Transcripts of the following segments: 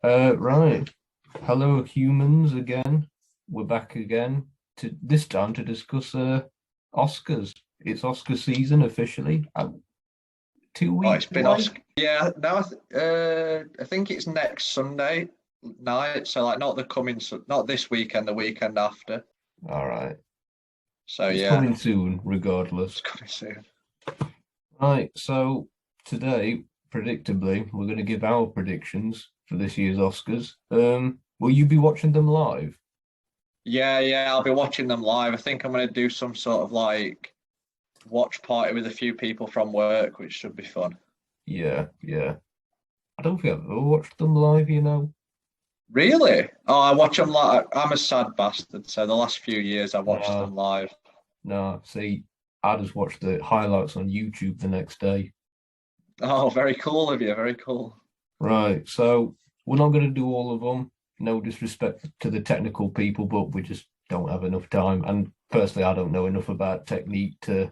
Right. Hello, humans again. We're back again to this time to discuss Oscars. It's Oscar season officially. Two Oh, weeks it's been away. Oscar. Yeah, now I think it's next Sunday night. So like not the coming, not this weekend, the weekend after. All right. So It's yeah, coming soon, it's regardless. coming soon. Right. So today, predictably, we're going to give our predictions for this year's Oscars. Will you be watching them live? Yeah, I'll be watching them live. I think I'm gonna do some sort of like watch party with a few people from work, which should be fun. Yeah, yeah. I don't think I've ever watched them live, you know. Really? Oh, I watch them like I'm a sad bastard. So the last few years I watched Nah, them live. nah. See, I just watched the highlights on YouTube the next day. Oh, very cool of you. Very cool. Right, so we're not going to do all of them. No disrespect to the technical people, but we just don't have enough time. And personally, I don't know enough about technique to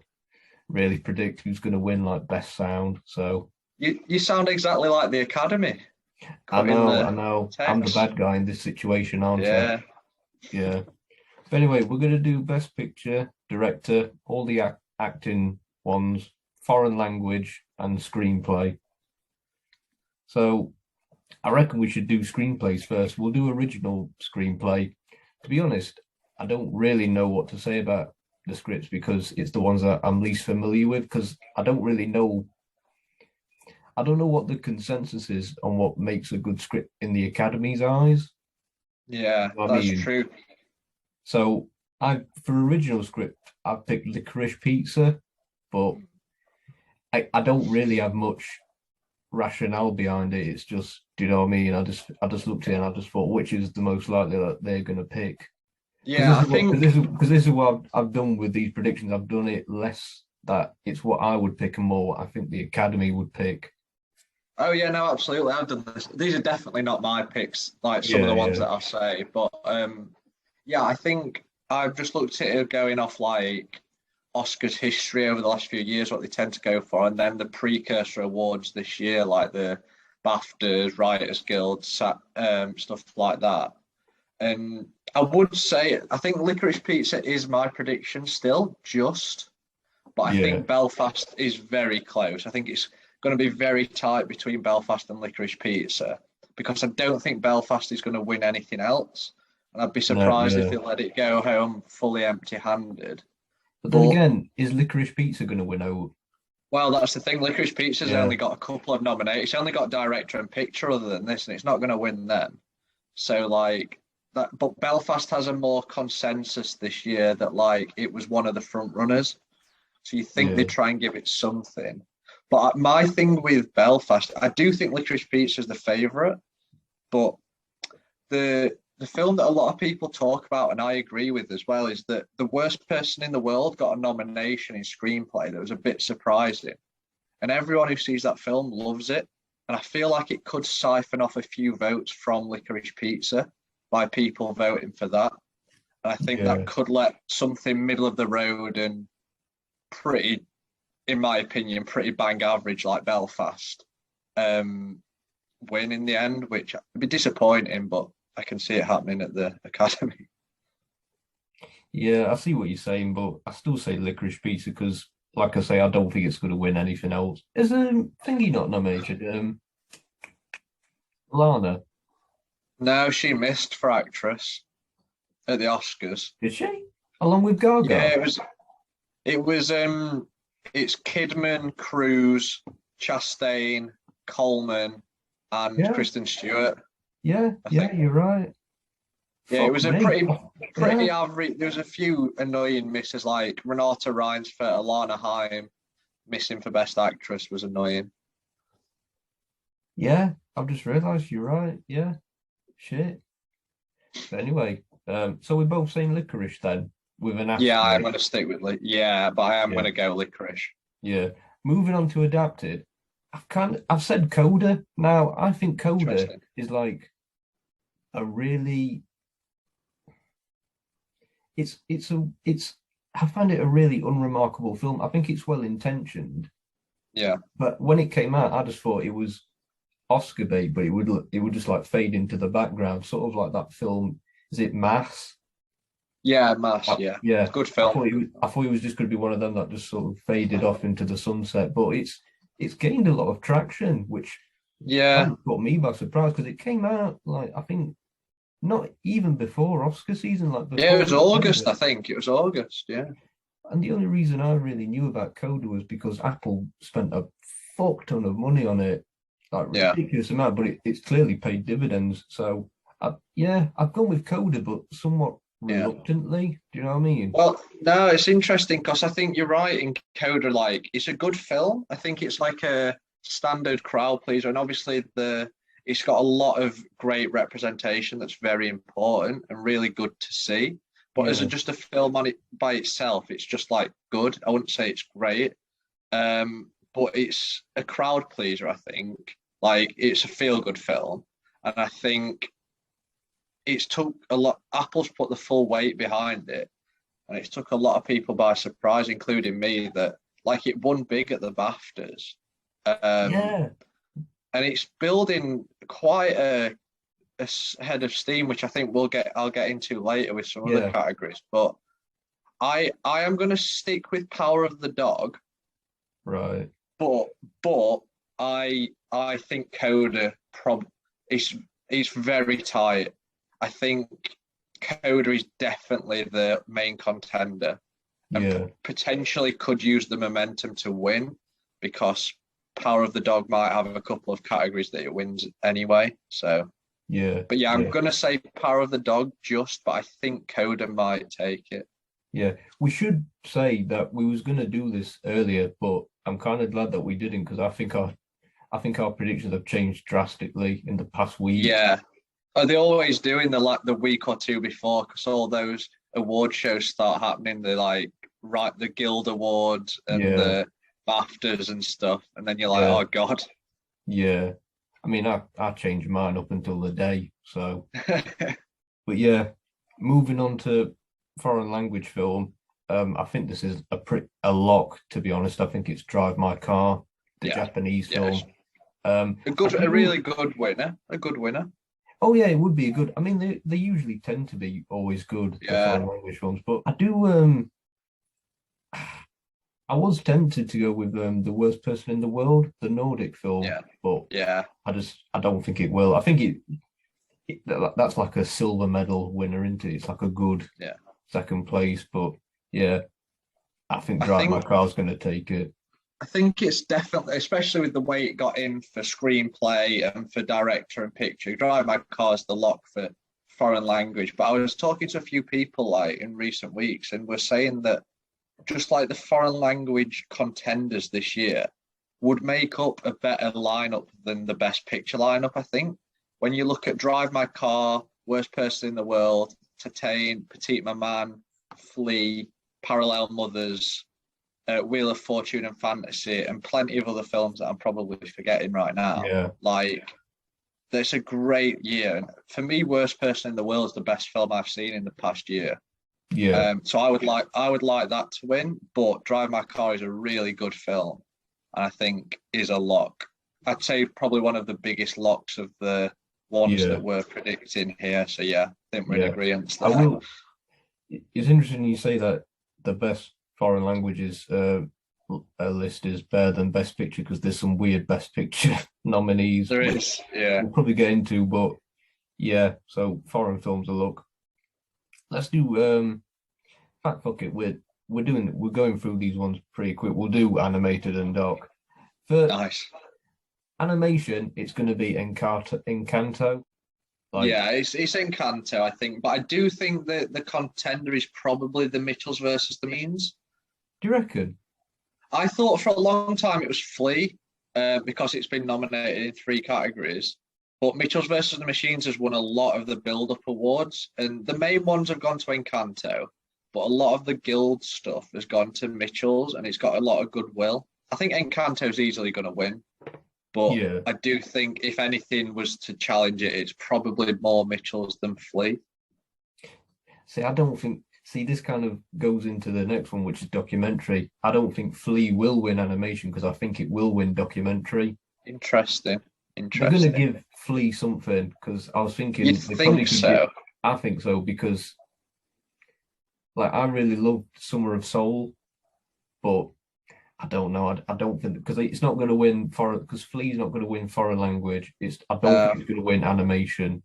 really predict who's going to win, like best sound. So You sound exactly like the Academy. I Cutting know, I the know, I'm the text. bad guy in this situation, aren't I? Yeah. Yeah. But anyway, we're going to do best picture, director, all the acting ones, foreign language, and screenplay. So I reckon we should do screenplays first. We'll do original screenplay. To be honest, I don't really know what to say about the scripts because it's the ones that I'm least familiar with because I don't really know. I don't know what the consensus is on what makes a good script in the Academy's eyes. Yeah, I that's mean, true. so I for original script, I picked Licorice Pizza, but I don't really have much rationale behind it. It's just, do you know what I mean? I just looked at it and I just thought, which is the most likely that they're going to pick? Because Yeah, I think this is what I've done with these predictions. I've done it less that it's what I would pick and more what I think the Academy would pick. oh yeah, no, absolutely. I've done this. These are definitely not my picks, like some of Yeah, the ones yeah, that I say. But yeah, I think I've just looked at it going off like Oscars history over the last few years, what they tend to go for, and then the precursor awards this year, like the BAFTAs, Writers Guild, stuff like that. And I would say I think Licorice Pizza is my prediction still, just. But I yeah, think Belfast is very close. I think it's going to be very tight between Belfast and Licorice Pizza because I don't think Belfast is going to win anything else. And I'd be no, surprised if yeah. they let it go home fully empty handed. But then But again, is Licorice Pizza going to win out? well, that's the thing. Licorice Pizza's Yeah, only got a couple of nominations. It's only got director and picture other than this, and it's not going to win them. So like that, but Belfast has a more consensus this year that like it was one of the front runners. So you think they yeah, try and give it something. But my thing with Belfast, I do think Licorice Pizza is the favourite, but the film that a lot of people talk about and I agree with as well is that the worst person in the world got a nomination in screenplay that was a bit surprising. And everyone who sees that film loves it. And I feel like it could siphon off a few votes from Licorice Pizza by people voting for that. And I think that yeah, could let something middle of the road and pretty, in my opinion, pretty bang average like Belfast um, win in the end, which would be disappointing, but I can see it happening at the Academy. yeah. I see what you're saying, but I still say Licorice Pizza because, like I say, I don't think it's going to win anything else. Is thingy not nominated? Lana, No, she missed for actress at the Oscars. did she? Along with Yeah, Gaga? it was it's Kidman, Cruz, Chastain, Coleman, and Yeah, Kristen Stewart, yeah, I yeah. think. You're right. Yeah, it Fuck was a me. Yeah, pretty average. There was a few annoying misses like Renata Rines for Alana Haim missing for Best Actress was annoying. yeah. I've just realised you're right. Yeah, shit. But anyway, so we're both saying licorice then, with an Yeah, I'm asterisk. gonna stick with yeah, but I am Yeah, gonna go licorice. yeah. Moving on to adapted, I've said Coda. Now I think Coda Interesting. is like a really it's I find it a really unremarkable film. I think it's well intentioned, Yeah, but when it came out, I just thought it was Oscar bait, but it would just like fade into the background, sort of like that film. Is it Mass? Yeah, Mass. Yeah, Yeah, good I film. thought it was just going to be one of them that just sort of faded off into the sunset. But it's gained a lot of traction, which Yeah, kind of caught me by surprise because it came out like I think not even before Oscar season, like yeah. It before was November. August, I think. It was August. Yeah, And the only reason I really knew about Coda was because Apple spent a fuck ton of money on it, like yeah. ridiculous amount, but it's clearly paid dividends. So, yeah, I've gone with Coda, but somewhat Yeah. reluctantly. Do you know what I mean? Well, no, it's interesting because I think you're right in Coda. Like, it's a good film. I think it's like a standard crowd pleaser, and obviously it's got a lot of great representation that's very important and really good to see. But as Yeah, just a film on it by itself, it's just like good. I wouldn't say it's great, but it's a crowd pleaser. I think like it's a feel good film, and I think it's took a lot. Apple's put the full weight behind it, and it took a lot of people by surprise, including me. That like it won big at the BAFTAs, um, yeah, and it's building quite a head of steam, which I think I'll get into later with some other yeah, categories. But I am going to stick with Power of the Dog, right. but but I think Coda is very tight. I think Coda is definitely the main contender and Yeah, potentially could use the momentum to win because Power of the Dog might have a couple of categories that it wins anyway. So, yeah, but yeah, I'm yeah, gonna say Power of the Dog but I think Coda might take it. yeah. We should say that we was going to do this earlier, but I'm kind of glad that we didn't because I think our predictions have changed drastically in the past week. Yeah, are they always doing the week or two before? Because all those award shows start happening. They like right the Guild Awards and Yeah, the BAFTAs and stuff, and then you're like, yeah, oh God. yeah. I mean, I changed mine up until the day. So, but yeah, moving on to foreign language film. I think this is a lock, to be honest. I think it's Drive My Car, the Yeah, Japanese yes, film. I a do. really good winner, a good winner. Oh yeah, it would be a good. I mean, they usually tend to be always good, the Yeah, foreign language films. But I do. I was tempted to go with The Worst Person in the World, the Nordic film, yeah, but yeah, I don't think it will. I think that's like a silver medal winner, isn't it? It's like a good yeah. second place, but yeah, I think I Drive My think Car's going to take it. I think it's definitely, especially with the way it got in for screenplay and for director and picture. Drive My Car is the lock for foreign language. But I was talking to a few people like in recent weeks, and we're saying that just like the foreign language contenders this year would make up a better lineup than the best picture lineup, I think. When you look at Drive My Car, Worst Person in the World, Titane, Petite Maman, Flea, Parallel Mothers, Wheel of Fortune and Fantasy, and plenty of other films that I'm probably forgetting right now. Yeah, Like, there's a great year. And for me, Worst Person in the World is the best film I've seen in the past year. yeah, So I would like that to win, but Drive My Car is a really good film, and I think is a lock. I'd say probably one of the biggest locks of the ones yeah, that we're predicting here. So yeah, I think we're in yeah. agreement I there. will. It's interesting you say that the best foreign languages list is better than Best Picture because there's some weird Best Picture nominees, There which is, yeah. we'll probably get into. But yeah, so foreign films a look. Let's do fact fuck it. We're going through these ones pretty quick. We'll do animated and doc. For Nice. animation, it's going to be Encanto. Like, Yeah, it's Encanto, I think, but I do think that the contender is probably the Mitchells versus the Means. do you reckon? I thought for a long time it was Flea, because it's been nominated in three categories. But Mitchells versus the Machines has won a lot of the build-up awards, and the main ones have gone to Encanto, but a lot of the guild stuff has gone to Mitchells, and it's got a lot of goodwill. I think Encanto's easily going to win, but Yeah. I do think if anything was to challenge it, it's probably more Mitchells than Flea. See, I don't think. See, this kind of goes into the next one, which is documentary. I don't think Flea will win animation because I think it will win documentary. Interesting. they're going to Interesting. give Flea something because I was You'd thinking they probably think could give. so. I think so because like I really loved Summer of Soul, but I don't know. I don't think because it's not going to win foreign because Flea's not going to win foreign language. I don't think No, it's going to win animation.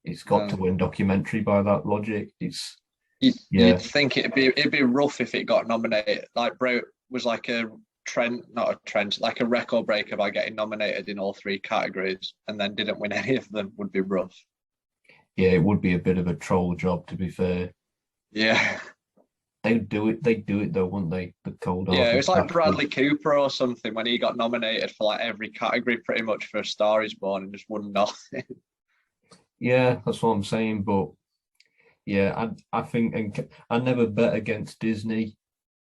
It's got to no. win documentary by that logic. It's You'd yeah, think it'd be rough if it got nominated. Like Bro was like a trend, not a trend, like a record breaker by getting nominated in all three categories and then didn't win any of them would be rough. yeah. It would be a bit of a troll job to be fair. Yeah. They'd do it. They'd do it though, wouldn't they? The cold Yeah, it hearted was like bastards. Bradley Cooper or something when he got nominated for like every category pretty much for A Star Is Born and just won nothing. Yeah, that's what I'm saying. But yeah, I think and I never bet against Disney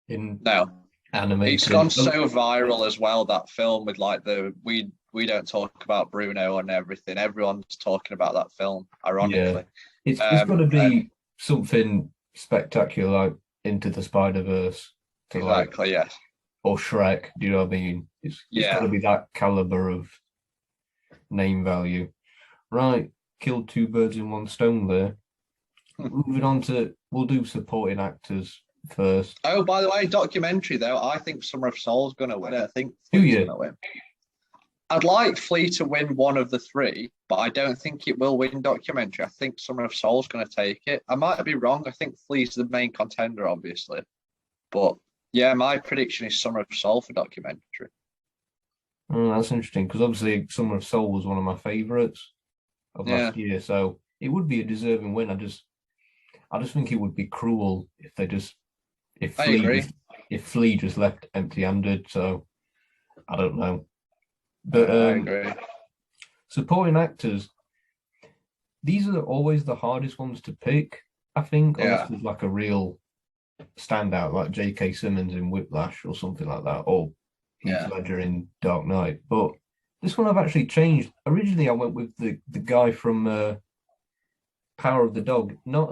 in No, it's animating. gone so viral as well, that film with like the we don't talk about Bruno and everything. Everyone's talking about that film, Yeah, ironically. it's got to And be something spectacular like Into the Spider-Verse to like exactly, yes. or Shrek. Do you know what I mean? It's got to Yeah. be that caliber of name value. Right, killed two birds in one stone there. Moving on to we'll do supporting actors first. Oh, by the way, documentary though, I think Summer of Soul's gonna win. I think Do Flea's you? gonna win. I'd like Flea to win one of the three, but I don't think it will win documentary. I think Summer of Soul's going to take it. I might be wrong. I think Flea's the main contender, obviously. But yeah, my prediction is Summer of Soul for documentary. Oh, that's interesting because obviously Summer of Soul was one of my favourites of Yeah, last year, so it would be a deserving win. I just think it would be cruel if they just if I Flea agree. just if Flea just left empty-handed. So I don't know. But I agree. supporting actors, these are always the hardest ones to pick. I think unless Yeah. there's like a real standout like J.K. Simmons in Whiplash or something like that, or Heath Yeah. Ledger in Dark Knight. But this one I've actually changed. Originally, I went with the guy from Power of the Dog, not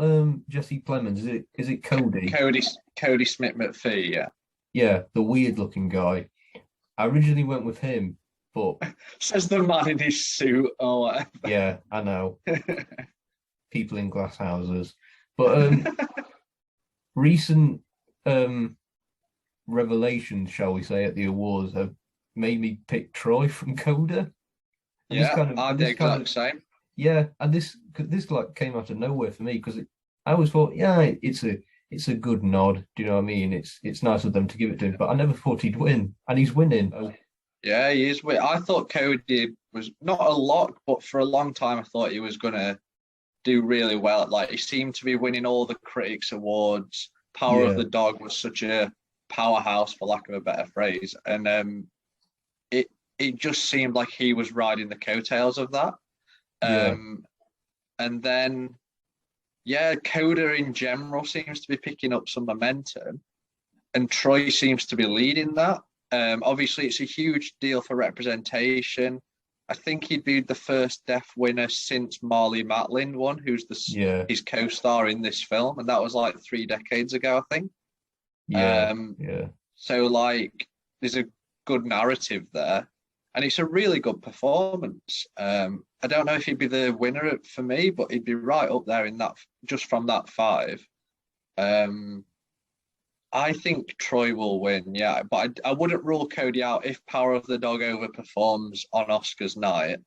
Jesse Plemons. Is it Cody? Cody Smith McPhee. Yeah. Yeah, the weird looking guy. I originally went with him, but Says the man in his suit or whatever. yeah, I know people in glass houses. But recent um revelations, shall we say, at the awards have made me pick Troy from Coda. And this Yeah, kind of I'm and the this kind exact of same. yeah, and this like came out of nowhere for me because I always thought, yeah, it's a good nod. Do you know what I mean? It's nice of them to give it to him, but I never thought he'd win, and he's winning. Oh, Yeah, he is. I thought Cody was not a lock, but for a long time I thought he was gonna do really well. Like he seemed to be winning all the critics awards. Power of yeah, the Dog was such a powerhouse, for lack of a better phrase, and it it just seemed like he was riding the coattails of that. yeah, Um, and then yeah, Coda in general seems to be picking up some momentum, and Troy seems to be leading that. Obviously, it's a huge deal for representation. I think he'd be the first deaf winner since Marley Matlin won, who's yeah, his co-star in this film, and that was like 3 decades ago, I think. yeah, Um, yeah, so like, there's a good narrative there, and it's a really good performance. I don't know if he'd be the winner for me, but he'd be right up there in that just from that five. Um, I think Troy will win, yeah, but I wouldn't rule Cody out if Power of the Dog overperforms on Oscars night.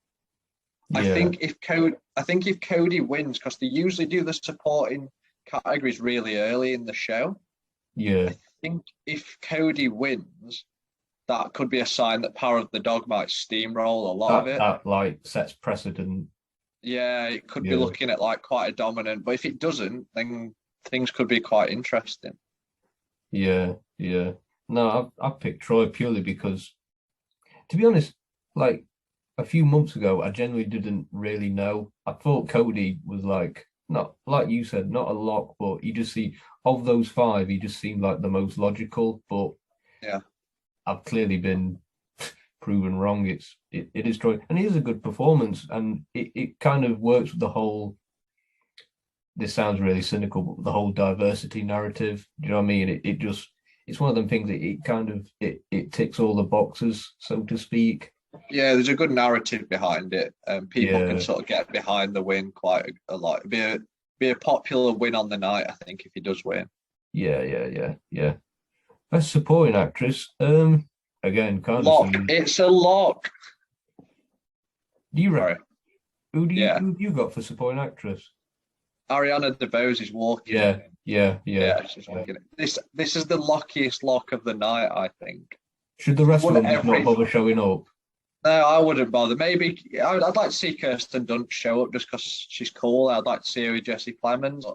yeah, I think if Cody wins, because they usually do the supporting categories really early in the show. yeah. I think if Cody wins, that could be a sign that Power of the Dog might steamroll a lot of That it. that like sets precedent. Yeah, it could be Yeah, looking at like quite a dominant, but if it doesn't, then things could be quite interesting. yeah, yeah. No, I picked Troy purely because, to be honest, like a few months ago, I genuinely didn't really know. I thought Cody was like not like you said, not a lock, but he just see of those five, he just seemed like the most logical. But Yeah, I've clearly been proven wrong. It is Troy, and it is a good performance, and it kind of works with the whole. This sounds really cynical, but the whole diversity narrative. Do you know what I mean? It's one of them things that it kind of it ticks all the boxes, so to speak. Yeah, there's a good narrative behind it, and people can Yeah, sort of get behind the win quite a lot. Be a popular win on the night, I think, if he does win. yeah. Best supporting actress. Again, kind of Lock. similar. It's a lock. Do you Sorry. Yeah. who do you got for supporting actress? Ariana DeBose is walking it. Yeah, yeah, yeah, Yeah, she's yeah. walking it. This is the lockiest lock of the night, I think. Should the She's rest of won them just not every. bother showing up? No, I wouldn't bother. Maybe I'd like to see Kirsten Dunst show up just because she's cool. I'd like to see her with Jesse Plemons.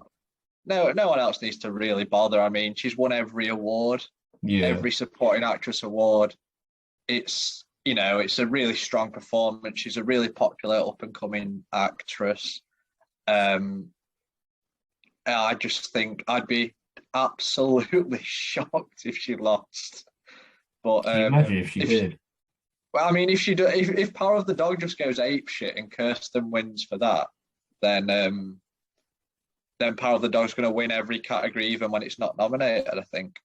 No one else needs to really bother. I mean, she's won every award, Yeah, every supporting actress award. It's a really strong performance. She's a really popular up and coming actress. Um, I just think I'd be absolutely shocked if she lost. But can you imagine if she if she, did? well, I mean, if Power of the Dog just goes ape shit and Kirsten wins for that, then Power of the Dog's going to win every category, even when it's not nominated. I think.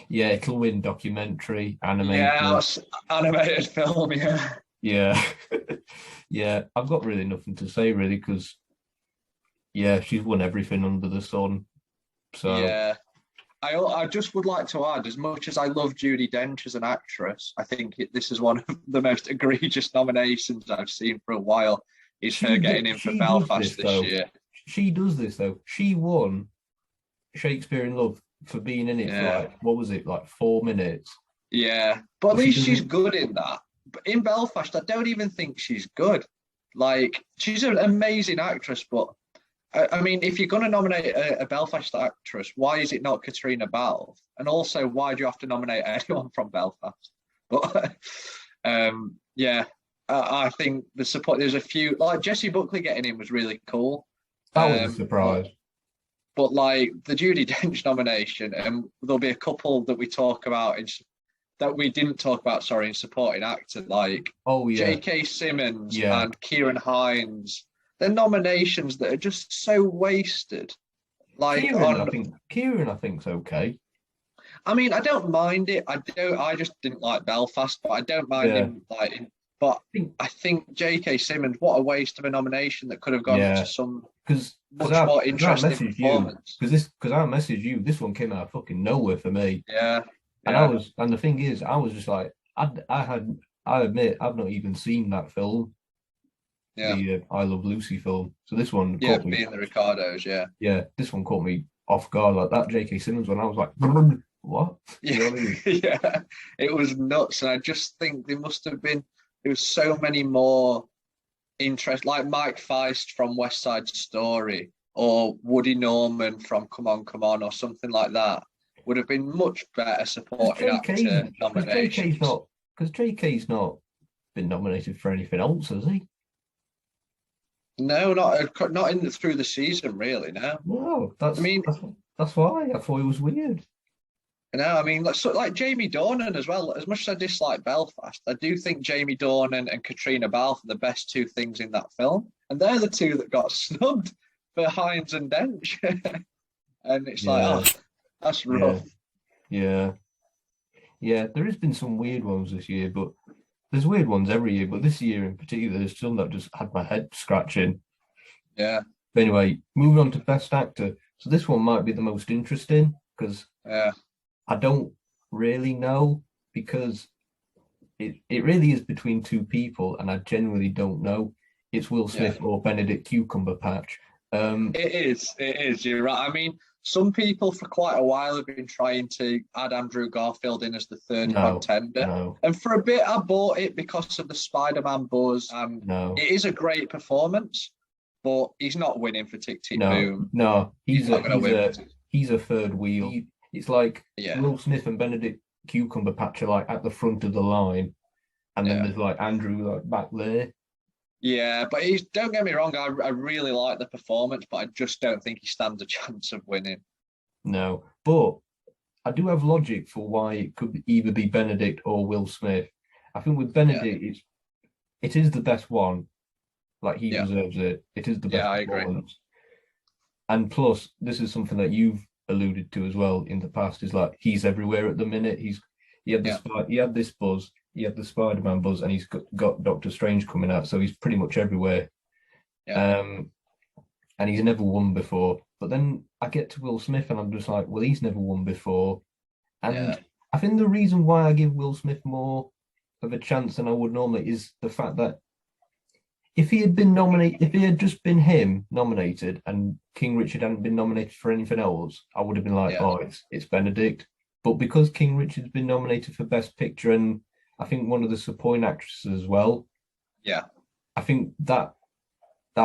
Yeah, it'll win documentary, Yeah, animated. animated film. Yeah, Yeah, yeah. I've got really nothing to say really because yeah, she's won everything under the sun. So yeah. I just would like to add, as much as I love Judi Dench as an actress, I think this is one of the most egregious nominations I've seen for a while. Is her getting in for she does this Belfast this though. year. She does this though. She won Shakespeare in Love for being in it for Yeah, like what was it, like 4 minutes? yeah. But at But she least she's doesn't. good in that. But in Belfast, I don't even think she's good. Like, she's an amazing actress, but I mean, if you're going to nominate a Belfast actress, why is it not Katrina Balfe? And also, why do you have to nominate anyone from Belfast? But yeah, I think the support. There's a few like Jessie Buckley getting in was really cool. That was a Um, but surprise. but like the Judi Dench nomination, and there'll be a couple that we talk about that we didn't talk about. Sorry, in supporting actor like Oh yeah, J.K. Simmons yeah. and Kieran Hines. They're nominations that are just so wasted. Like on, Kieran, I think's okay. I mean, I don't mind it. I don't. I just didn't like Belfast, but I don't mind Yeah, him. Like, but I think I think J.K. Simmons, what a waste of a nomination that could have gone to yeah, some because much more I interesting messaged you performance. because I messaged you. This one came out of fucking nowhere for me, Yeah, and yeah, the thing is, I was just like, I admit I've not even seen that film, yeah, the I Love Lucy film. So this one yeah. caught me. Being the Ricardos, yeah, Yeah, this one caught me off guard like that. J.K. Simmons one, I was like, what? You know yeah, what I mean? yeah. It was nuts, and I just think there must have been. There was so many more interest, like Mike Feist from West Side Story or Woody Norman from Come On, or something like that, would have been much better supporting actor nominations. Because J.K.'s not been nominated for anything else, has he? No, not in through the season, really. No, No, I mean, that's why I thought it was weird. no, I mean, like Jamie Dornan as well. As much as I dislike Belfast, I do think Jamie Dornan and Katrina Balfe are the best two things in that film, and they're the two that got snubbed for Hines and Dench. And it's like, Yeah, oh, that's yeah, rough. yeah, yeah. There has been some weird ones this year, but there's weird ones every year. But this year in particular, there's some that just had my head scratching. Yeah, But anyway, moving on to Best Actor. So this one might be the most interesting because yeah, I don't really know because it really is between two people, and I genuinely don't know. It's Will yeah. Smith or Benedict Cumberbatch. It is. It is. You're right. I mean, some people for quite a while have been trying to add Andrew Garfield in as the third No, contender. no, And for a bit, I bought it because of the Spider-Man buzz. And no, it is a great performance, but he's not winning for Tick Tick no, Boom. no. He's not going to win. He's a third wheel. It's like Yeah, Will Smith and Benedict Cumberbatch are like at the front of the line, and then yeah. there's like Andrew like back there. Yeah, but don't get me wrong, I really like the performance, but I just don't think he stands a chance of winning. No, but I do have logic for why it could either be Benedict or Will Smith. I think with Yeah, Benedict, it is the best one. Like he yeah, deserves it. It is the yeah, best I agree. performance. And plus, this is something that you've alluded to as well in the past. Is like he's everywhere at the minute. He had this Yeah, he had this buzz. he had the Spider-Man buzz, and he's got Doctor Strange coming out, so he's pretty much everywhere. Yeah. And he's never won before. But then I get to Will Smith, and I'm just like, well, he's never won before. And Yeah. I think the reason why I give Will Smith more of a chance than I would normally is the fact that if he had been nominated, if it had just been him nominated and King Richard hadn't been nominated for anything else, I would have been like, Yeah. oh, it's Benedict. But because King Richard's been nominated for Best Picture and I think one of the supporting actresses as well, Yeah. I think that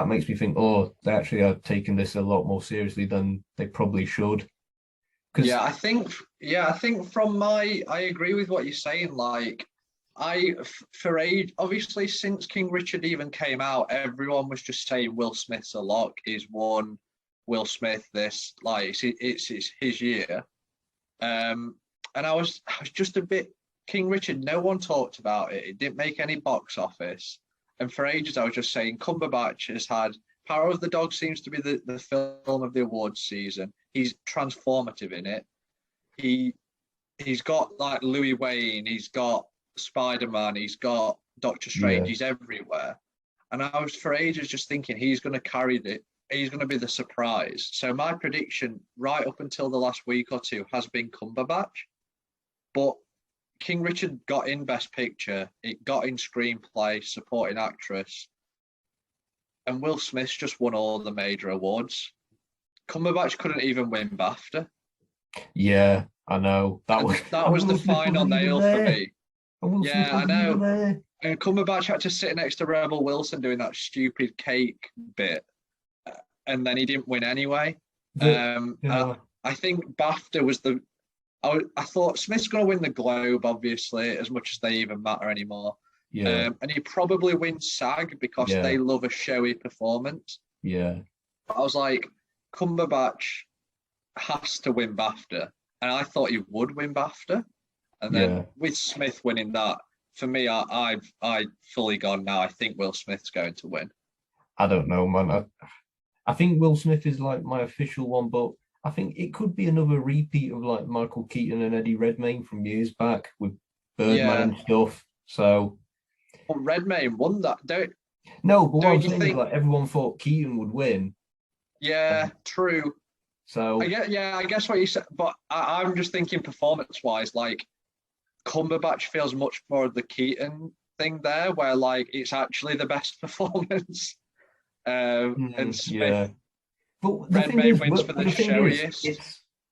makes me think, oh, they actually are taking this a lot more seriously than they probably should. I think I agree with what you're saying. Like, for age, obviously, since King Richard even came out, everyone was just saying Will Smith's a lock. He's won. Will Smith, this, like, it's his year. And I was just a bit King Richard. No one talked about it. It didn't make any box office. And for ages, I was just saying Cumberbatch has had Power of the Dog seems to be the film of the awards season. He's transformative in it. He's got like Louis Wayne. He's got Spider-Man. He's got Doctor Strange. Yeah. He's everywhere. And I was for ages just thinking he's going to carry it. He's going to be the surprise. So my prediction right up until the last week or two has been Cumberbatch. But King Richard got in Best Picture. It got in Screenplay, Supporting Actress. And Will Smith's just won all the major awards. Cumberbatch couldn't even win BAFTA. Yeah, I know. That was the final nail for me. Yeah, I know. And Cumberbatch had to sit next to Rebel Wilson doing that stupid cake bit. And then he didn't win anyway. I think BAFTA was I thought Smith's going to win the Globe, obviously, as much as they even matter anymore. Yeah. And he probably wins SAG because they love a showy performance. Yeah. But I was like, Cumberbatch has to win BAFTA. And I thought he would win BAFTA. And then with Smith winning that, for me, I've fully gone now. I think Will Smith's going to win. I don't know, man. I think Will Smith is like my official one, but I think it could be another repeat of like Michael Keaton and Eddie Redmayne from years back with Birdman and stuff. So, well, Redmayne won that. But what I'm saying is like everyone thought Keaton would win. Yeah, true. So I guess what you said, but I'm just thinking performance-wise, like Cumberbatch feels much more of the Keaton thing there, where like it's actually the best performance. And Smith. But Redmayne wins for the showiest.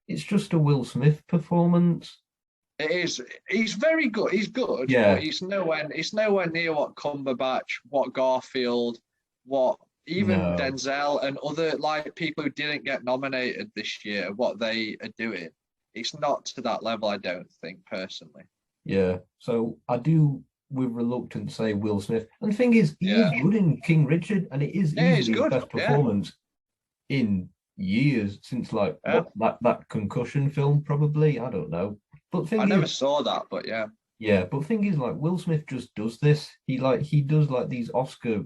It's just a Will Smith performance. It is. He's very good. He's good. Yeah. But it's nowhere near what Cumberbatch, what Garfield, what even Denzel and other like people who didn't get nominated this year, what they are doing. It's not to that level, I don't think, personally. Yeah. So I do with reluctance say Will Smith. And the thing is, he is good in King Richard, and it is easily his best performance in years since like that concussion film, probably. I don't know. But I never saw that, but yeah. Yeah, but the thing is, like, Will Smith just does this. He does like these Oscar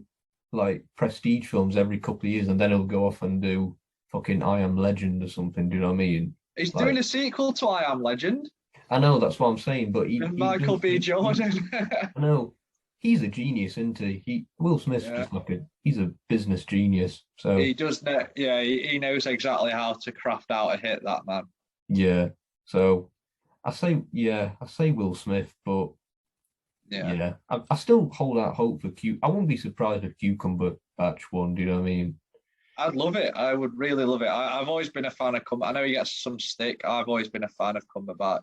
like prestige films every couple of years, and then he'll go off and do fucking I Am Legend or something. Do you know what I mean? He's doing a sequel to I Am Legend. I know, that's what I'm saying, but Michael B. Jordan. I know. He's a genius, isn't he? Will Smith's just like he's a business genius. So he does know, he knows exactly how to craft out a hit, that man. Yeah. So I say Will Smith, but I still hold out hope for Q. I wouldn't be surprised if Cumberbatch won. Do you know what I mean? I'd love it. I would really love it. I've always been a fan of Cumberbatch. I know he gets some stick. I've always been a fan of Cumberbatch.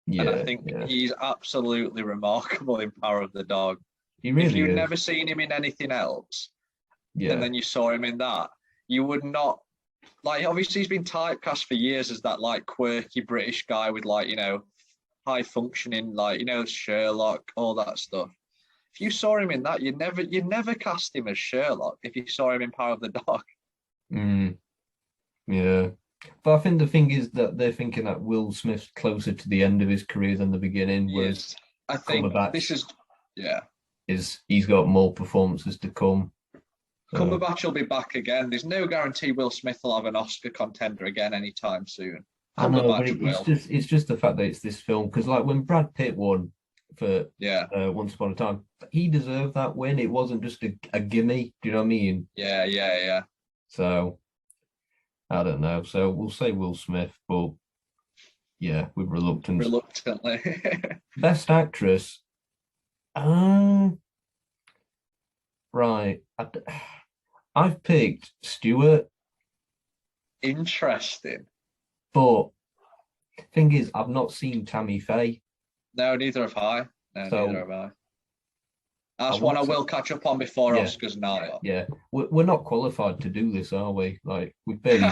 Yeah, and I think he's absolutely remarkable in Power of the Dog. He really if you'd is. never seen him in anything else, and then you saw him in that, you would not like. Obviously, he's been typecast for years as that like quirky British guy with like high functioning like Sherlock, all that stuff. If you saw him in that, you'd never cast him as Sherlock. If you saw him in Power of the Dog. Yeah. But I think the thing is that they're thinking that Will Smith's closer to the end of his career than the beginning. Yes, I think this is he's got more performances to come. So. Cumberbatch will be back again. There's no guarantee Will Smith will have an Oscar contender again anytime soon. I know, but it's just the fact that it's this film, because like when Brad Pitt won for Once Upon a Time. He deserved that win. It wasn't just a gimme. Do you know what I mean? Yeah. So I don't know. So we'll say Will Smith, but yeah, with reluctance. Reluctantly. Best actress. Right. I've picked Stewart. Interesting. But thing is, I've not seen Tammy Faye. No, neither have I. Neither have I. That's one I will catch up on before Oscars night. Yeah, we're not qualified to do this, are we? Like we've barely.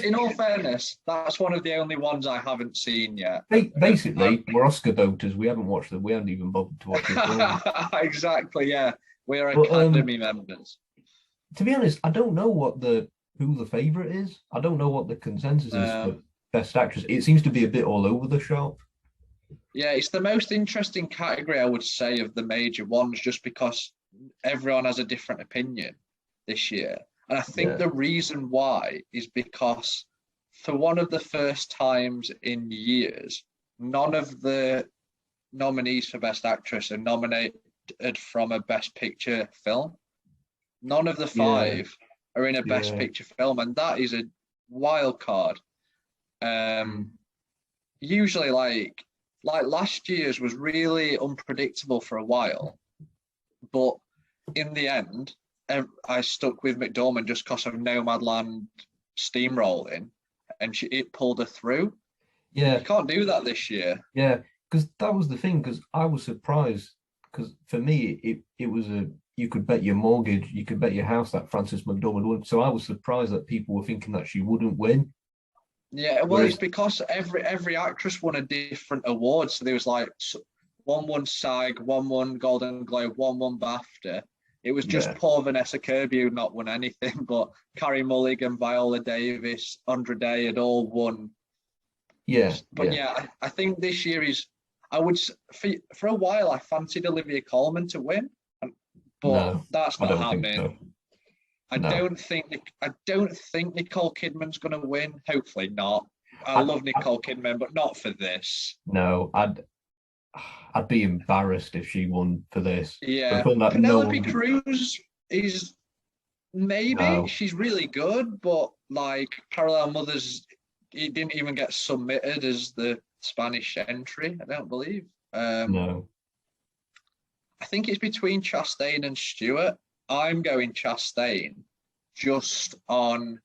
In all fairness, that's one of the only ones I haven't seen yet. Basically, we're Oscar voters. We haven't watched them. We haven't even bothered to watch it. Exactly. Yeah, we are Academy members. To be honest, I don't know who the favorite is. I don't know what the consensus is for best actress. It seems to be a bit all over the shop. Yeah, it's the most interesting category, I would say, of the major ones, just because everyone has a different opinion this year. And I think the reason why is because for one of the first times in years, none of the nominees for Best Actress are nominated from a Best Picture film. None of the five are in a Best Picture film, and that is a wild card. Usually, like last year's was really unpredictable for a while, but in the end, I stuck with McDormand just because of Nomadland steamrolling, and it pulled her through. Yeah, you can't do that this year. Yeah, because that was the thing. Because I was surprised. Because for me, it was you could bet your mortgage, you could bet your house that Frances McDormand would. So I was surprised that people were thinking that she wouldn't win. Yeah, well, it's because every actress won a different award. So there was like one won SAG, one won Golden Globe, one won BAFTA. It was just poor Vanessa Kirby who not won anything, but Carey Mulligan, Viola Davis, Andra Day had all won. Yeah, but I think this year is. I would for a while I fancied Olivia Colman to win, but that's not happening. So. I don't think Nicole Kidman's going to win. Hopefully not. I love Nicole Kidman, but not for this. No, I'd be embarrassed if she won for this. Yeah, Penelope Cruz is maybe she's really good, but like Parallel Mothers, it didn't even get submitted as the Spanish entry. I don't believe. No. I think it's between Chastain and Stewart. I'm going Chastain just on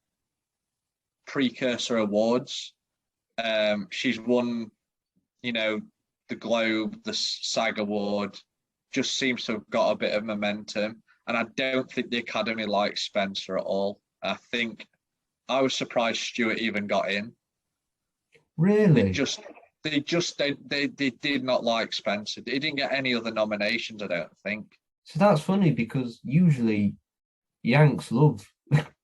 precursor awards. She's won, the Globe, the SAG award, just seems to have got a bit of momentum. And I don't think the Academy likes Spencer at all. I think I was surprised Stewart even got in. Really? They did not like Spencer. He didn't get any other nominations, I don't think. So that's funny because usually Yanks love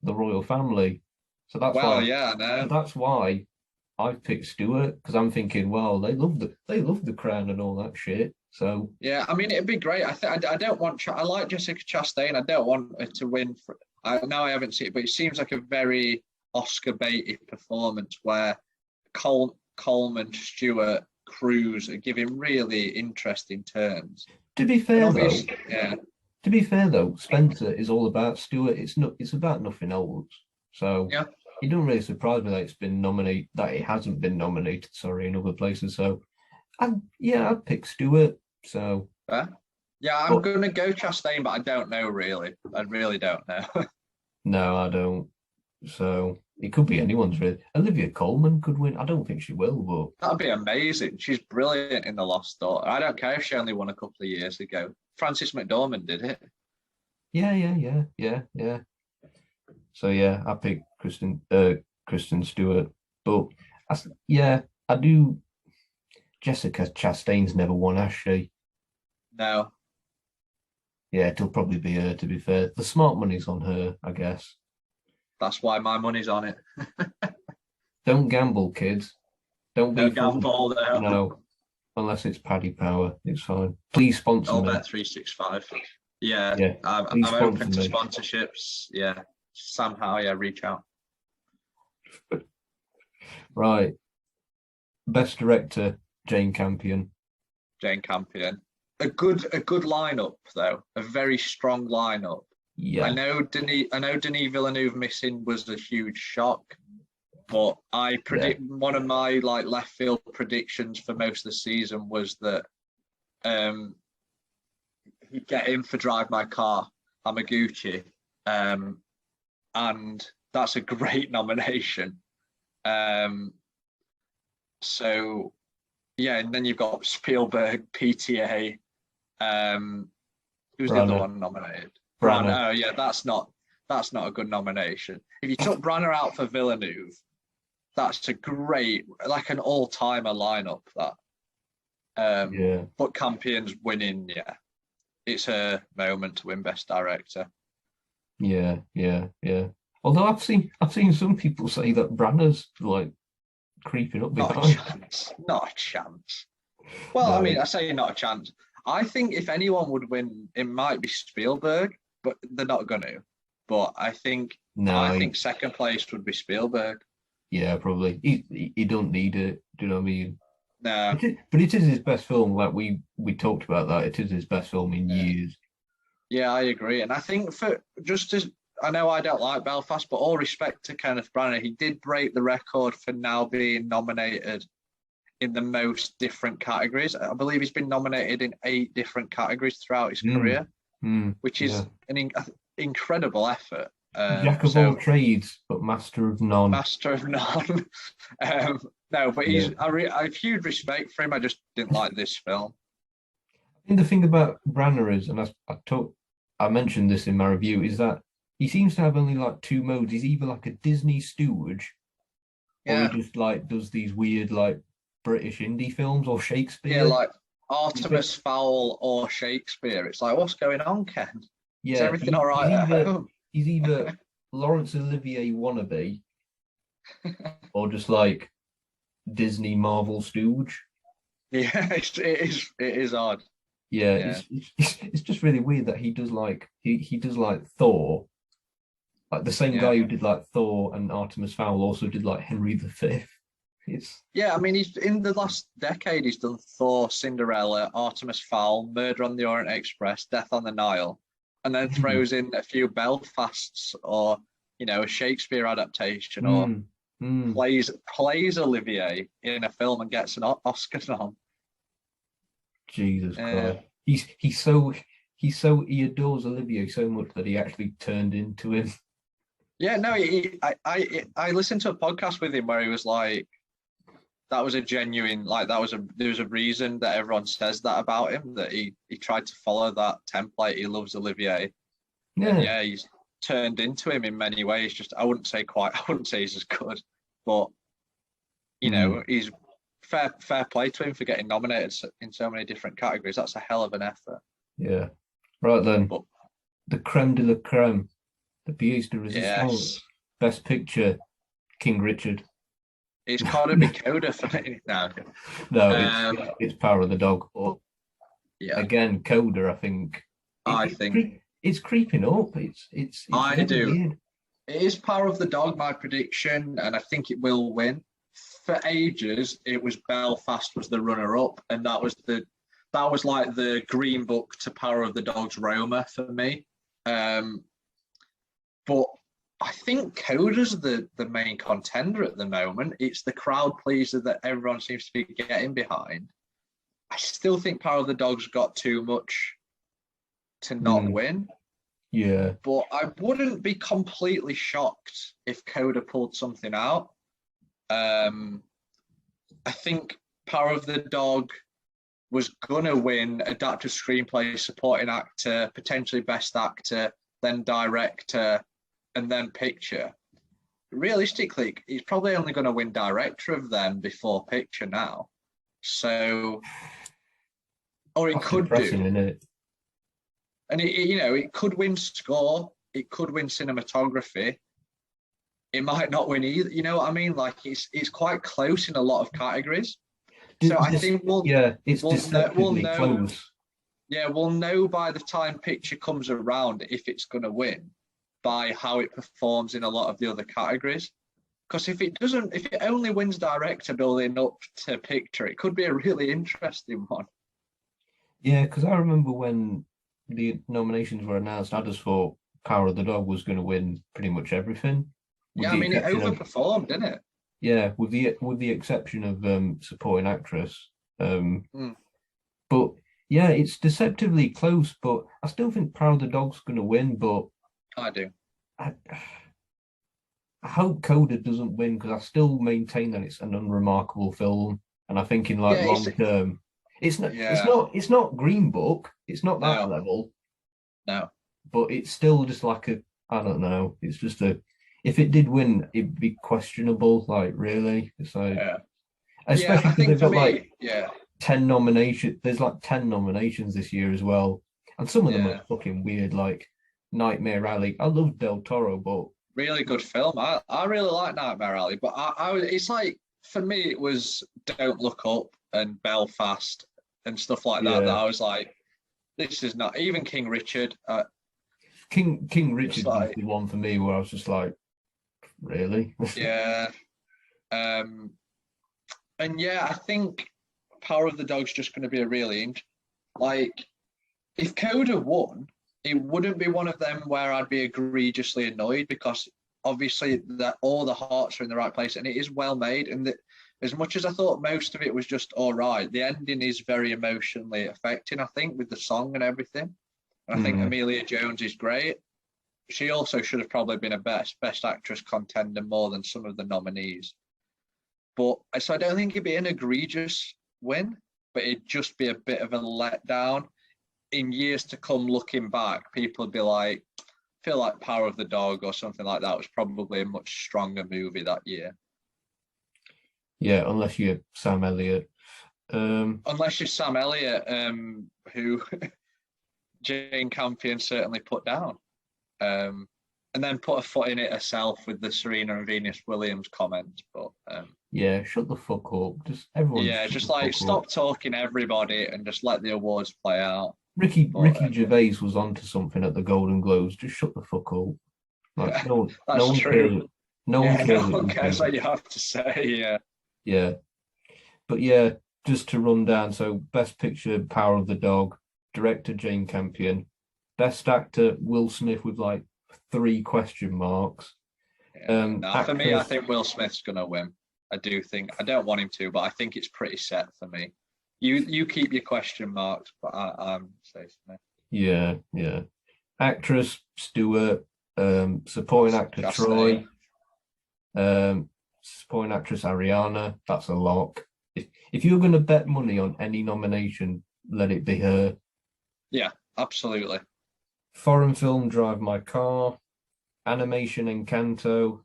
the royal family. So that's that's why I've picked Stewart, because I'm thinking, well, they love the crown and all that shit. So yeah, I mean, it'd be great. I don't want. I like Jessica Chastain. I don't want her to win. I haven't seen it, but it seems like a very Oscar baited performance where Coleman, Stewart, Cruz are giving really interesting turns. To be fair though, Spencer is all about Stewart. It's about nothing else. So it doesn't really surprise me that it hasn't been nominated, in other places. So I'd pick Stewart. So I'm gonna go Chastain, but I don't know really. I really don't know. No, I don't. So it could be anyone's really. Olivia Colman could win. I don't think she will, but that'd be amazing. She's brilliant in The Lost Daughter. I don't care if she only won a couple of years ago. Frances McDormand did it. Yeah. So I picked Kristen Stewart, but I do. Jessica Chastain's never won, has she? No. Yeah, it'll probably be her. To be fair, the smart money's on her, I guess. That's why my money's on it. Don't gamble, kids. Don't gamble. No, unless it's Paddy Power, it's fine. Please sponsor me. Bet 365. Yeah. I'm open to sponsorships. Yeah, somehow, reach out. Right. Best director, Jane Campion. Jane Campion. A good lineup though, a very strong lineup. Yeah. I know Denis Villeneuve missing was a huge shock, but I predict one of my like left field predictions for most of the season was that he'd get in for Drive My Car, Hamaguchi, and that's a great nomination. So yeah, and then you've got Spielberg, PTA. Who's the other one nominated? Branagh. Oh yeah, that's not a good nomination. If you took Branagh out for Villeneuve, that's a great, like an all-timer lineup. That. But Campion's winning. Yeah, it's her moment to win Best Director. Yeah. Although I've seen some people say that Branagh's like creeping up behind. Not a chance. Well, no. I mean, I say not a chance. I think if anyone would win, it might be Spielberg, but they're not going to. But I think second place would be Spielberg. Yeah, probably. He don't need it. Do you know what I mean? No. But it is his best film. Like we talked about that. It is his best film in years. Yeah, I agree. And I think I know I don't like Belfast, but all respect to Kenneth Branagh, he did break the record for now being nominated in the most different categories. I believe he's been nominated in 8 different categories throughout his career, which is an incredible effort. Jack of all trades, but master of none. Master of none. No, but I have huge respect for him. I just didn't like this film. I think the thing about Branagh is, and I mentioned this in my review, is that he seems to have only like 2 modes. He's either like a Disney stooge, or he just like does these weird like British indie films or Shakespeare. Yeah, like Artemis Fowl or Shakespeare. It's like, what's going on, Ken? Yeah, is everything all right at home? He's either Laurence Olivier wannabe or just like Disney Marvel stooge. Yeah, it is odd. Yeah. It's just really weird that he does like he does like Thor. Like the same guy who did like Thor and Artemis Fowl also did like Henry V. I mean, he's in the last decade. He's done Thor, Cinderella, Artemis Fowl, Murder on the Orient Express, Death on the Nile, and then throws in a few Belfasts or a Shakespeare adaptation or plays Olivier in a film and gets an Oscar nom. Jesus Christ! He adores Olivier so much that he actually turned into him. Yeah, no, I listened to a podcast with him where he was like, that was a genuine, like there's a reason that everyone says that about him, that he tried to follow that template. He loves Olivier. And he's turned into him in many ways. Just I wouldn't say he's as good, but he's fair play to him for getting nominated in so many different categories. That's a hell of an effort. Yeah. Right then. But the creme de la creme, the pièce de résistance. Yes. Best Picture, King Richard. It's got to be Coda for me. No, it's Power of the Dog. But again, Coda, I think. It's creeping up. It's I do. Weird. It is Power of the Dog, my prediction, and I think it will win. For ages, it was Belfast was the runner-up, and that was like the Green Book to Power of the Dog's Roma for me. But I think Coda's the main contender at the moment. It's the crowd pleaser that everyone seems to be getting behind. I still think Power of the Dog's got too much to not win. Yeah. But I wouldn't be completely shocked if Coda pulled something out. I think Power of the Dog was going to win Adapted Screenplay, Supporting Actor, potentially Best Actor, then Director, and then Picture. Realistically, he's probably only going to win Director of them before Picture now. So, or it could do. Isn't it? And it could win Score, it could win Cinematography. It might not win either. You know what I mean? Like it's quite close in a lot of categories. So I think we'll know. Close. Yeah, we'll know by the time Picture comes around if it's going to win by how it performs in a lot of the other categories. Because if it only wins Director building up to Picture, it could be a really interesting one. Yeah, because I remember when the nominations were announced, I just thought Power of the Dog was going to win pretty much everything, with Yeah, I the mean, it exception of overperformed, didn't it? yeah, with the exception of supporting actress. Um, Mm, but yeah, it's deceptively close. But I still think Power of the Dog's going to win. But I do. I, I hope Coda doesn't win because I still maintain that it's an unremarkable film, and I think in like Yeah, long term, yeah, it's not Green Book, it's not that no, level, no, but it's still just like a I don't know, it's just a if it did win, it'd be questionable, like really. It's like yeah, yeah. especially I because think they've for got like me, yeah, 10 nominations. There's like 10 nominations this year as well, and some of them are yeah. fucking weird, like Nightmare Alley. I love Del Toro, but Really good film. I really like Nightmare Alley, but it's like for me it was Don't Look Up and Belfast and stuff like that. That yeah. I was like, this is not even King Richard. King Just Richard was like, the one for me where I was just like, really? yeah. Um, and yeah, I think Power of the Dog's just going to be a really like if Coda won, it wouldn't be one of them where I'd be egregiously annoyed because obviously that all the hearts are in the right place and it is well made. And that as much as I thought most of it was just all right, the ending is very emotionally affecting, I think, with the song and everything. And I think Mm, Amelia Jones is great. She also should have probably been a best actress contender more than some of the nominees. But so I don't think it'd be an egregious win, but it'd just be a bit of a letdown in years to come, looking back, people would be like, I feel like Power of the Dog or something like that was probably a much stronger movie that year. yeah, unless you're Sam Elliott. Unless you're Sam Elliott, who Jane Campion certainly put down. And then put a foot in it herself with the Serena and Venus Williams comment. But Yeah, shut the fuck up. Just everyone just yeah, shut just the like fuck up. stop talking everybody and just let the awards play out. But Ricky Gervais was onto something at the Golden Globes. Just shut the fuck up. Like yeah, no that's one true. cares. No one Yeah, cares no what one you cares think. what you have to say. Yeah, Yeah. But yeah, just to run down. So best picture, Power of the Dog, director Jane Campion, best actor Will Smith with like three question marks. yeah. Now, for me, I Actress, think Will Smith's gonna win. I do think. I don't want him to, but I think it's pretty set for me. You keep your question marks, but I'm say Smith. yeah, yeah. Actress Stewart, supporting actor Chastain. Troy, supporting actress Ariana. That's a lock. If you're going to bet money on any nomination, let it be her. Yeah, absolutely. Foreign film Drive My Car, animation Encanto,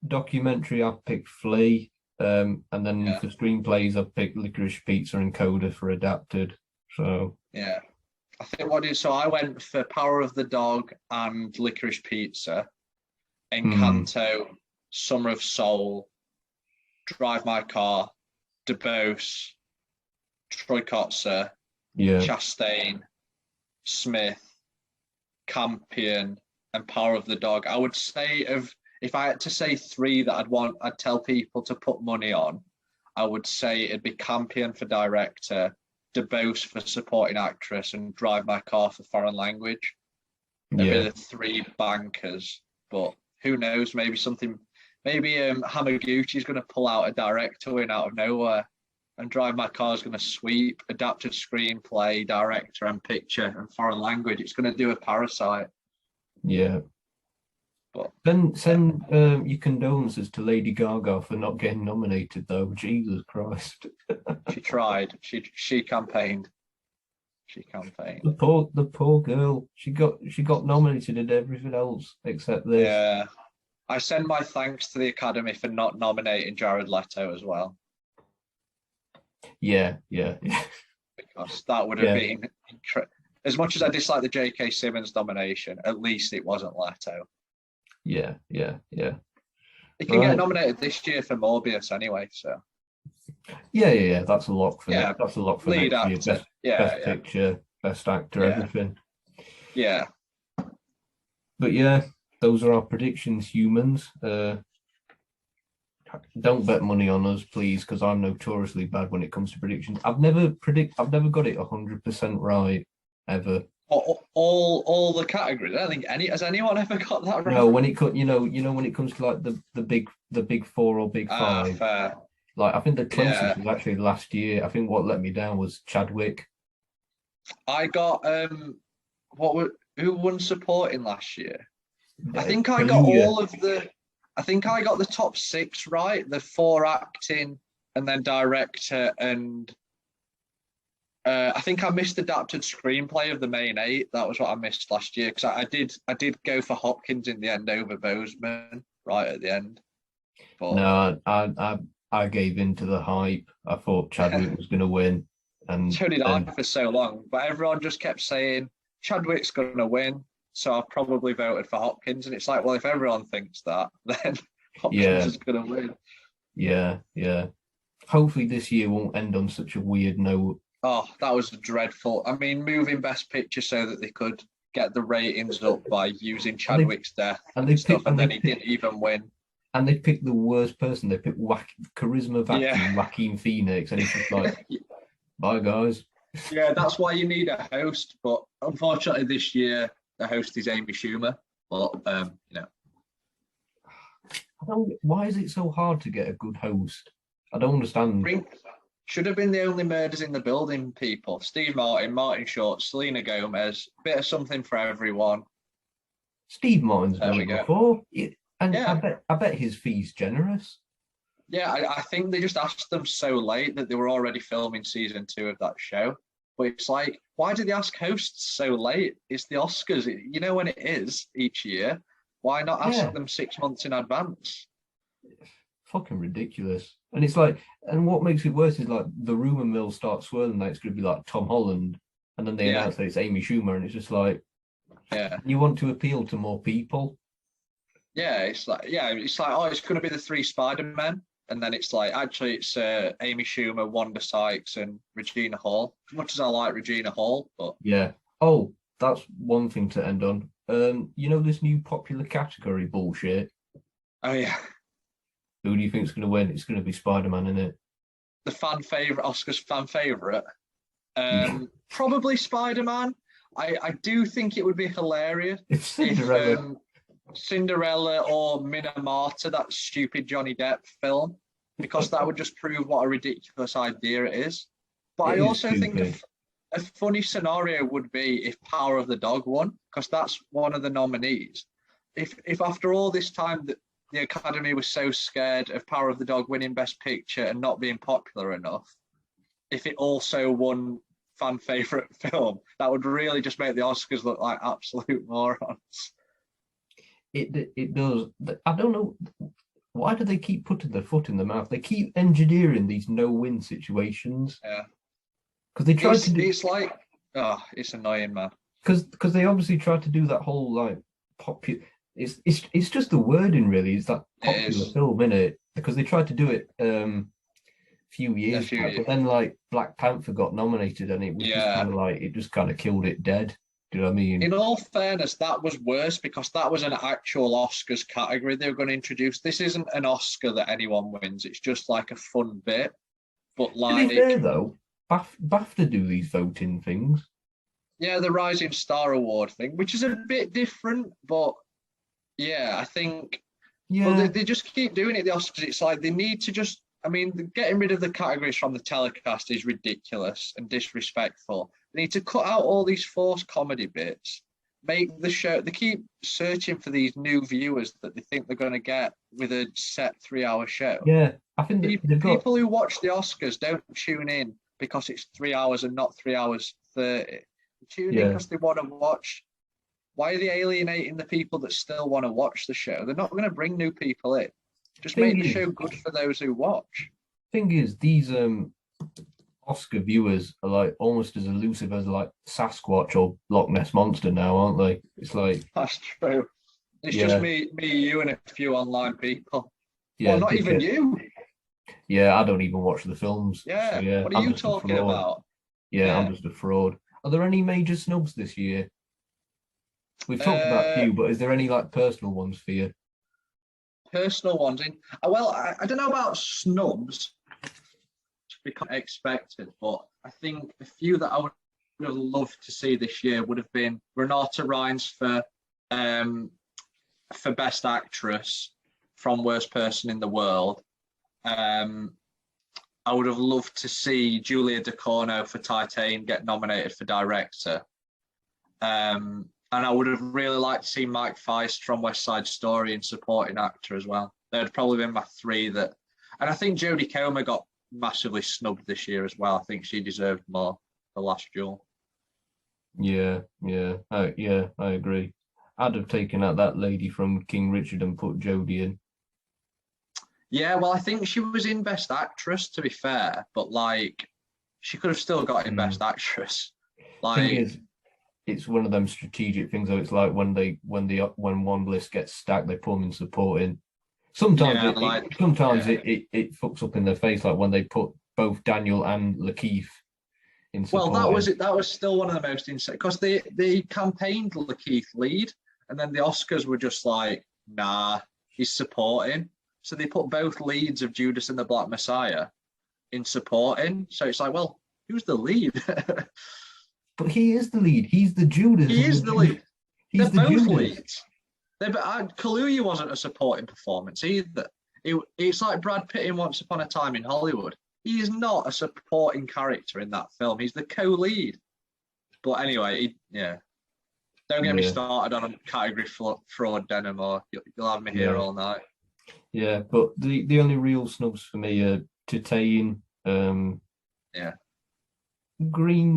documentary I've picked Flea, and then Yeah, for screenplays I've picked Licorice Pizza and Coda for adapted. So yeah. I think what is so I went for Power of the Dog and Licorice Pizza, hmm, Encanto, Summer of Soul, Drive My Car, DeBose, Troy Kotzer, yeah, Chastain, Smith, Campion, and Power of the Dog. I would say of if I had to say three that I'd tell people to put money on. I would say it'd be Campion for director, DeBose for supporting actress, and Drive My Car for foreign language. It'd be yeah, the three bankers. But who knows? Maybe Hamaguchi's going to pull out a director win out of nowhere, and Drive My Car is going to sweep adapted screenplay, director, and picture and foreign language. It's going to do a Parasite. yeah. But Then yeah, send your condolences to Lady Gaga for not getting nominated, though. Jesus Christ, she tried. She campaigned. She campaigned. the poor girl. She got nominated in everything else except this. Yeah. I send my thanks to the Academy for not nominating Jared Leto as well, Yeah, yeah, because that would have yeah, been as much as I dislike the J.K. Simmons nomination. At least it wasn't Leto. yeah, yeah, yeah. He can get Right. nominated this year for Morbius anyway. So Yeah, yeah, yeah. That's a lock for yeah, That's a lock for lead next year. actor. Yeah, Best yeah, picture, best actor, yeah, everything. yeah. But yeah, those are our predictions, humans. don't bet money on us, please, because I'm notoriously bad when it comes to predictions. I've never got it 100% right ever. All the categories. I don't think has anyone ever got that right? No, when it when it comes to like the big four or big five. Fair. Like I think the closest was actually last year. I think what let me down was Chadwick. I got who won supporting last year? I think I got the top 6 right. The 4 acting and then director, and I think I missed adapted screenplay of the main 8. That was what I missed last year, because I did go for Hopkins in the end over Boseman right at the end. But no, I gave in to the hype. I thought Chadwick was going to win, and so did I for so long. But everyone just kept saying Chadwick's going to win, so I probably voted for Hopkins. And it's like, well, if everyone thinks that, then Hopkins is going to win. Yeah. Hopefully this year won't end on such a weird note. Oh, that was dreadful. I mean, moving Best Picture so that they could get the ratings up by using Chadwick's death and stuff, and then he didn't even win. And they picked the worst person. They picked charisma vacuum, Joaquin Phoenix, and it's just like, bye guys. Yeah, that's why you need a host. But unfortunately, this year the host is Amy Schumer. But why is it so hard to get a good host? I don't understand. Should have been the only murders in the building people. Steve Martin, Martin Short, Selena Gomez, bit of something for everyone. Steve Martin's done it before. I bet his fee's generous. Yeah, I think they just asked them so late that they were already filming season 2 of that show. But it's like, why do they ask hosts so late? It's the Oscars. You know when it is each year. Why not ask them 6 months in advance? Fucking ridiculous. And it's like, and what makes it worse is like the rumor mill starts swirling that it's going to be like Tom Holland, and then they announce that it's Amy Schumer, and it's just like, you want to appeal to more people. It's like, oh, it's going to be the 3 Spider-Men, and then it's like, actually, it's Amy Schumer, Wanda Sykes, and Regina Hall. As much as I like Regina Hall, but oh, that's one thing to end on. This new popular category bullshit. Oh yeah. Who do you think is going to win? It's going to be Spider-Man, isn't it? The Oscars fan favorite. Probably Spider-Man. I do think it would be hilarious if Cinderella or Minamata, that stupid Johnny Depp film, because that would just prove what a ridiculous idea it is. But I also think a funny scenario would be if Power of the Dog won, because that's one of the nominees. If after all this time that the Academy was so scared of Power of the Dog winning Best Picture and not being popular enough, if it also won fan favorite film, that would really just make the Oscars look like absolute morons. It does. I don't know, why do they keep putting their foot in the mouth? They keep engineering these no-win situations. Yeah, because they try to do. It's like, it's annoying, man. Because they obviously try to do that whole like popular. It's just the wording really. It's that popular film, innit? Because they tried to do it a few years back, but then like Black Panther got nominated, and it was just kind of like it just kind of killed it dead. Do you know what I mean? In all fairness, that was worse because that was an actual Oscars category they were going to introduce. This isn't an Oscar that anyone wins. It's just like a fun bit. But like, to be fair though, BAFTA do these voting things. Yeah, the Rising Star Award thing, which is a bit different, but I think. Yeah. Well, they just keep doing it. The Oscars. It's like they need to just. I mean, getting rid of the categories from the telecast is ridiculous and disrespectful. They need to cut out all these forced comedy bits. Make the show. They keep searching for these new viewers that they think they're going to get with a set 3-hour show. Yeah, I think people who watch the Oscars don't tune in because it's 3 hours and not 3 hours 30. They tune in because they want to watch. Why are they alienating the people that still want to watch the show? They're not going to bring new people in. Just make the show good for those who watch. Thing is, these Oscar viewers are like almost as elusive as like Sasquatch or Loch Ness Monster now, aren't they? It's like that's true. It's just me, you, and a few online people. Yeah, well, not even you. Yeah, I don't even watch the films. Yeah, so, what are you talking about? Yeah, I'm just a fraud. Are there any major snubs this year? We've talked about a few, but is there any like personal ones for you? personal ones in. Well, I don't know about snubs because expected, but I think a few that I would have loved to see this year would have been Renata Rines for Best Actress from Worst Person in the World. I would have loved to see Julia Ducournau for Titane get nominated for Director. And I would have really liked to see Mike Feist from West Side Story in Supporting Actor as well. They'd probably been my three that... And I think Jodie Comer got massively snubbed this year as well. I think she deserved more, The Last Duel. Yeah, I agree. I'd have taken out that lady from King Richard and put Jodie in. Yeah, well, I think she was in Best Actress, to be fair, but like she could have still got in Best Actress. Thing is, it's one of them strategic things. Though it's like when one list gets stacked, they put them in supporting. Sometimes it fucks up in their face, like when they put both Daniel and Lakeith in supporting. Well, that was it. That was still one of the most insane because they campaigned Lakeith lead, and then the Oscars were just like, nah, he's supporting. So they put both leads of Judas and the Black Messiah in supporting. So it's like, well, who's the lead? But he is the lead. He's the Judas. He is the lead. He's They're both Judas. leads. Kaluuya wasn't a supporting performance either. It's like Brad Pitt in Once Upon a Time in Hollywood. He is not a supporting character in that film. He's the co-lead. But anyway, don't get me started on a category fraud, Denimore. You'll have me here all night. Yeah, but the only real snubs for me are Titane, Green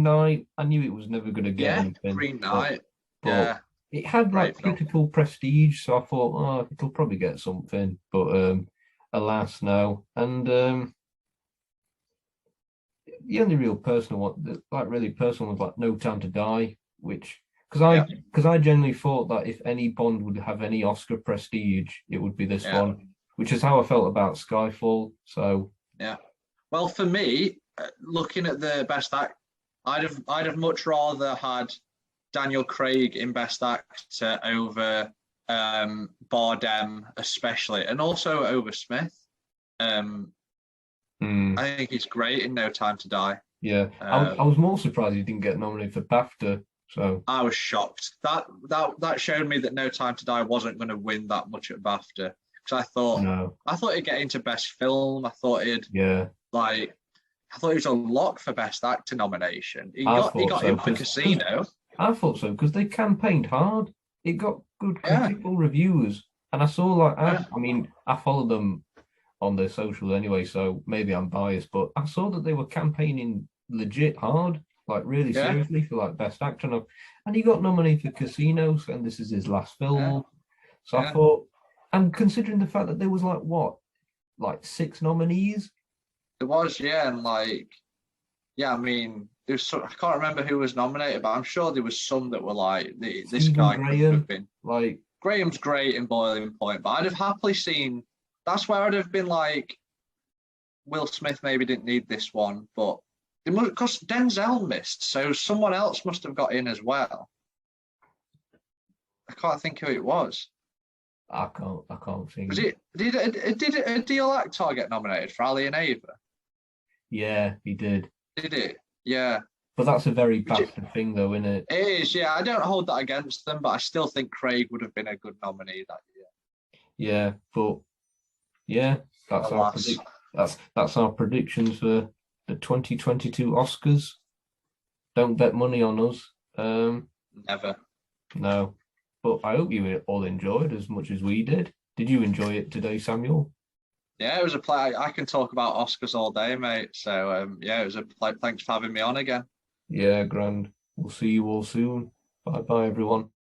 Knight. I knew it was never going to get anything. Green Knight. But it had like critical prestige, so I thought, it'll probably get something. But alas, no. And the only real personal one, really personal, was like No Time to Die, which because I genuinely thought that if any Bond would have any Oscar prestige, it would be this one. Which is how I felt about Skyfall. So well, for me, looking at the Best Act, I'd have much rather had Daniel Craig in Best Actor over Bardem, especially, and also over Smith. I think he's great in No Time to Die. Yeah, I was more surprised he didn't get nominated for BAFTA. So I was shocked. That showed me that No Time to Die wasn't going to win that much at BAFTA. I thought it'd get into Best Film. I thought it was a lock for Best Actor nomination. He got in for Casino. I thought so because they campaigned hard. It got good critical reviews, and I saw I follow them on their social anyway, so maybe I'm biased, but I saw that they were campaigning legit hard, like really seriously for like Best Actor, and he got nominated for Casino, and this is his last film. So I thought. And considering the fact that there was like 6 nominees. There was, and I can't remember who was nominated, but I'm sure there was some that were like this guy could have been. Like Graham's great in Boiling Point, but I'd have happily seen. That's where I'd have been like, Will Smith maybe didn't need this one, but because Denzel missed, so someone else must have got in as well. I can't think who it was. I can't think. Did a Deal Actor get nominated for Ali and Ava? Yeah, he did. Did it? Yeah. But that's a very BAFTA thing, though, isn't it? It is. Yeah, I don't hold that against them, but I still think Craig would have been a good nominee that year. Yeah, but that's our predictions for the 2022 Oscars. Don't bet money on us. Never. No. But I hope you all enjoyed as much as we did. Did you enjoy it today, Samuel? Yeah, it was a play. I can talk about Oscars all day, mate. So, it was a play. Thanks for having me on again. Yeah, grand. We'll see you all soon. Bye-bye, everyone.